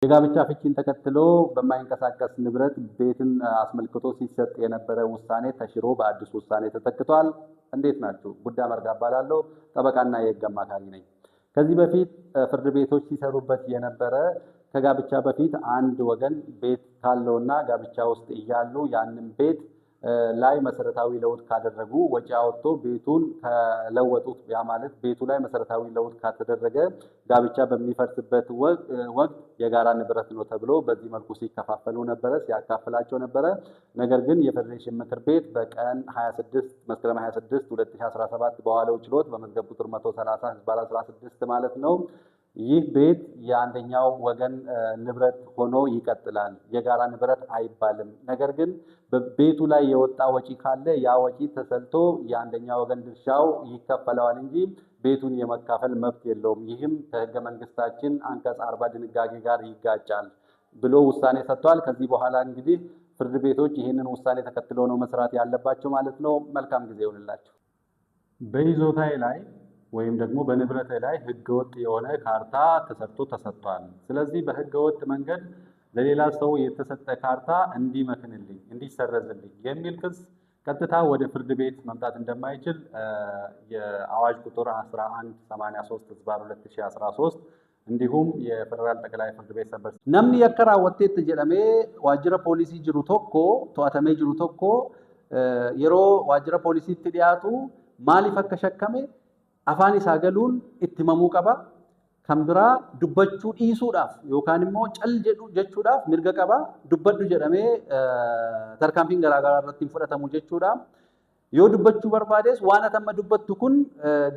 የጋብቻ ፍቺን ተከትሎ በማይንቀሳቀስ ንብረት ቤትን አስመልክቶ ሲሰጥ የነበረ ውሳኔ ተሽሮ በአዲስ ውሳኔ ተተክቷል። እንዴት ናችሁ? ጉዳ መርጋ እባላለሁ። ጠበቃና የህግ አማካሪ ነኝ። ከዚህ በፊት ፍርድ ቤቶች ሲሰሩበት የነበረ ከጋብቻ በፊት አንድ ወገን ቤት ካለውና ጋብቻ ውስጥ እያሉ ያንን ቤት ላይ መሰረታዊ ለውጥ ካደረጉ ወጪ አወጥቶ ቤቱን ከለወጡት ያ ማለት ቤቱ ላይ መሰረታዊ ለውጥ ካተደረገ ጋብቻ በሚፈርስበት ወቅት የጋራ ንብረት ነው ተብሎ በዚህ መልኩ ሲከፋፈሉ ነበረ፣ ሲያካፍላቸው ነበረ። ነገር ግን የፌዴሬሽን ምክር ቤት በቀን 26 መስከረም 26 2017 በዋለው ችሎት በመዝገብ ቁጥር 130/16 ማለት ነው ይህ ቤት የአንደኛው ወገን ንብረት ሆኖ ይቀጥላል፣ የጋራ ንብረት አይባልም። ነገር ግን በቤቱ ላይ የወጣ ወጪ ካለ ያ ወጪ ተሰልቶ የአንደኛው ወገን ድርሻው ይከፈለዋል እንጂ ቤቱን የመካፈል መብት የለውም። ይህም ከህገ መንግስታችን አንቀጽ 40 ድንጋጌ ጋር ይጋጫል ብሎ ውሳኔ ሰጥቷል። ከዚህ በኋላ እንግዲህ ፍርድ ቤቶች ይህንን ውሳኔ ተከትሎ ነው መስራት ያለባቸው ማለት ነው። መልካም ጊዜ ይሁንላቸው። በይዞታዬ ላይ ወይም ደግሞ በንብረት ላይ ህገወጥ የሆነ ካርታ ተሰርቶ ተሰጥቷል። ስለዚህ በህገወጥ መንገድ ለሌላ ሰው የተሰጠ ካርታ እንዲመክንልኝ፣ እንዲሰረዝልኝ የሚል ክስ ቀጥታ ወደ ፍርድ ቤት መምጣት እንደማይችል የአዋጅ ቁጥር 1183/2013 እንዲሁም የፌደራል ጠቅላይ ፍርድ ቤት ሰበር ነምኒ የከራ ወጤት ጀለሜ ዋጅረ ፖሊሲ ጅሩ ቶኮ ቶአተሜ ጅሩ ቶኮ የሮ ዋጅረ ፖሊሲ ትዲያቱ ማሊፍ አከሸከሜ afaan isaa galuun itti mamuu qaba. Kan biraa dubbachuu dhiisuudhaaf yookaan immoo cal jedhu jechuudhaaf mirga qaba. Dubbadhu jedhamee tarkaanfiin garaagaraa irratti hin fudhatamu jechuudha. Yoo dubbachuu barbaades waan atamma dubbattu kun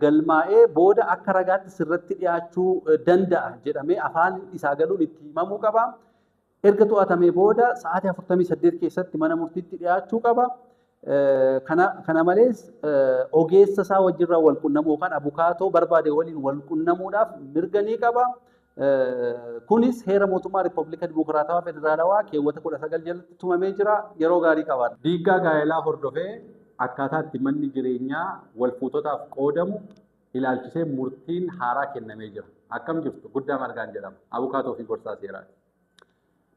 galmaa'ee booda akka ragaatti sirratti dhiyaachuu danda'a jedhamee afaan isaa galuun itti mamuu qaba. Erga to'atamee booda sa'aatii 48 keessatti mana murtiitti dhiyaachuu qaba. kana malees ogeessa isaa wajjirraa wal qunnamuu yookaan abukaatoo barbaade waliin wal qunnamuudhaaf mirga ni qaba. Kunis heera mootummaa Riippaabilika Dimokiraatawaa Federaalawaa keewwata 19 jalatti tumamee jira. Yeroo gaarii qaba. Diiggaa gaa'elaa hordofee akkaataa itti manni jireenyaa wal fuutotaaf qoodamu ilaalchisee murtiin haaraa kennamee jira. Akkam jirtu? Guddaa Margaan jedhama. Abukaatoo fi gorsaa seeraati.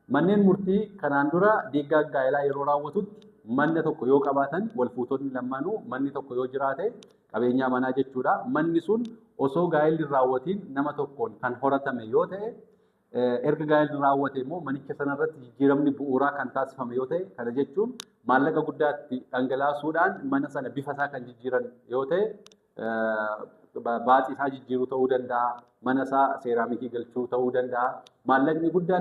Manneen murtii kanaan dura diiggaa gaa'elaa yeroo raawwatutti manni tokko yoo qabaatan wal fuutonni lamaanuu manni tokko yoo jiraate qabeenyaa manaa jechuudha. Manni sun osoo gaa'elli raawwatiin nama tokkoon kan horatame yoo ta'e erga gaa'elli raawwate immoo manicha sanarratti jijjiiramni bu'uuraa kan taasifame yoo ta'e kana jechuun maallaqa guddaatti dhangalaasuudhaan mana sana bifa isaa kan jijjiiran yoo ta'e baaxii isaa jijjiiruu ta'uu danda'a, mana isaa seeraamikii galchuu ta'uu danda'a. Maallaqni guddaan